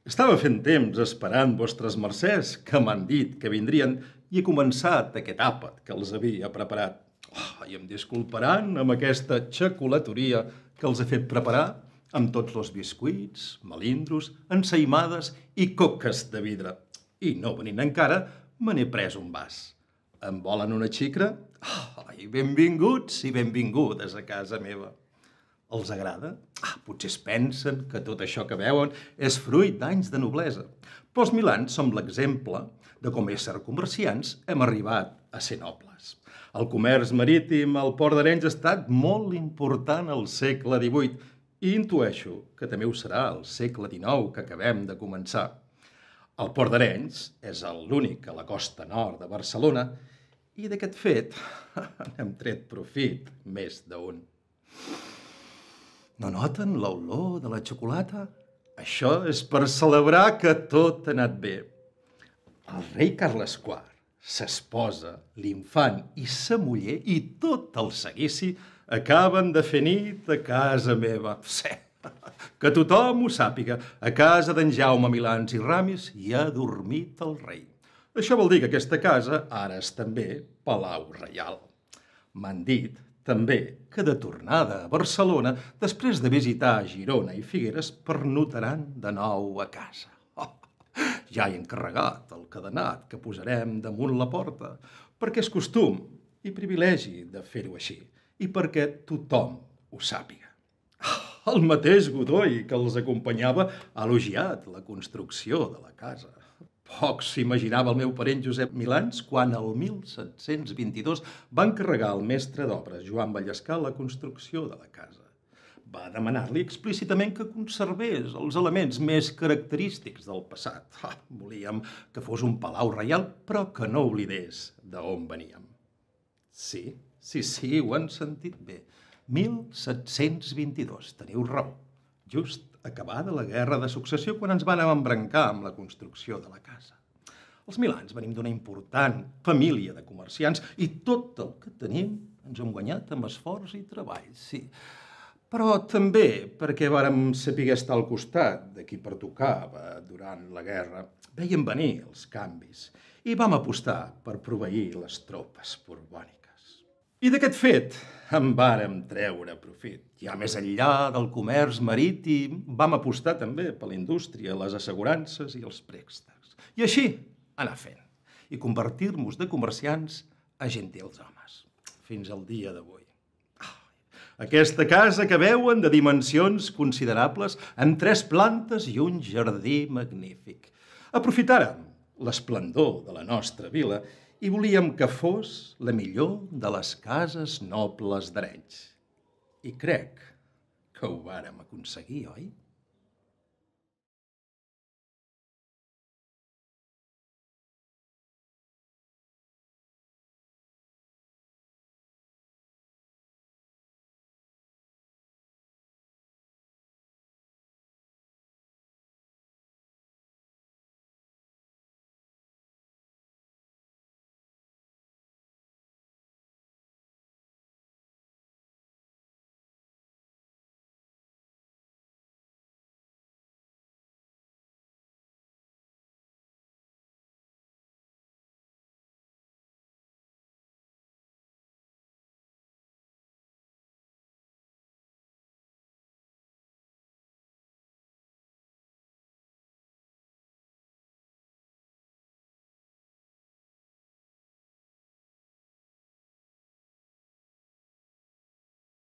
Estava fent temps esperant vostres mercès, que m'han dit que vindrien, i he començat aquest àpat que els havia preparat. I em disculparan amb aquesta xocolatoria que els he fet preparar amb tots els biscuits, melindros, ensaïmades i coques de vidre. I no venint encara, me n'he pres un vas. En volen una xicra? Benvinguts i benvingudes a casa meva. Els agrada? Potser es pensen que tot això que veuen és fruit d'anys de noblesa. Però els milans som l'exemple de com ésser comerciants hem arribat a ser nobles. El comerç marítim al Port d'Arenys ha estat molt important al segle XVIII i intueixo que també ho serà al segle XIX que acabem de començar. El Port d'Arenys és l'únic a la costa nord de Barcelona i d'aquest fet n'hem tret profit més d'un. No noten l'olor de la xocolata? Això és per celebrar que tot ha anat bé. El rei Carles IV, sa esposa, l'infant i sa muller i tot el seguici acaben de fer nit a casa meva. Sí, que tothom ho sàpiga. A casa d'en Jaume Milans i Ramis hi ha dormit el rei. Això vol dir que aquesta casa ara és també Palau Reial. M'han dit també que de tornada a Barcelona, després de visitar Girona i Figueres, pernotaran de nou a casa. Ja he encarregat el cadenat que posarem damunt la porta, perquè és costum i privilegi de fer-ho així, i perquè tothom ho sàpiga. El mateix Godoy, que els acompanyava, ha elogiat la construcció de la casa. Poc s'imaginava el meu parent Josep Milans quan el 1722 va encarregar al mestre d'obres Joan Vallescar la construcció de la casa. Va demanar-li explícitament que conservés els elements més característics del passat. Volíem que fos un palau reial, però que no oblidés d'on veníem. Sí, ho han sentit bé. 1722, teniu raó. Just acabada la guerra de successió quan ens van embrancar amb la construcció de la casa. Els Milans venim d'una important família de comerciants i tot el que tenim ens hem guanyat amb esforç i treball, sí. Però també perquè vàrem saber estar al costat de qui pertocava durant la guerra. Veiem venir els canvis i vam apostar per proveir les tropes borbòniques. I d'aquest fet en vàrem treure profit. Ja més enllà del comerç marítim, vam apostar també per la indústria, les assegurances i els préstecs. I així anar fent. I convertir-nos de comerciants a gentils homes. Fins al dia d'avui. Aquesta casa que veuen de dimensions considerables, amb 3 plantes i un jardí magnífic. Aprofitàrem l'esplendor de la nostra vila i volíem que fos la millor de les cases nobles d'Arenys. I crec que ho vàrem aconseguir, oi?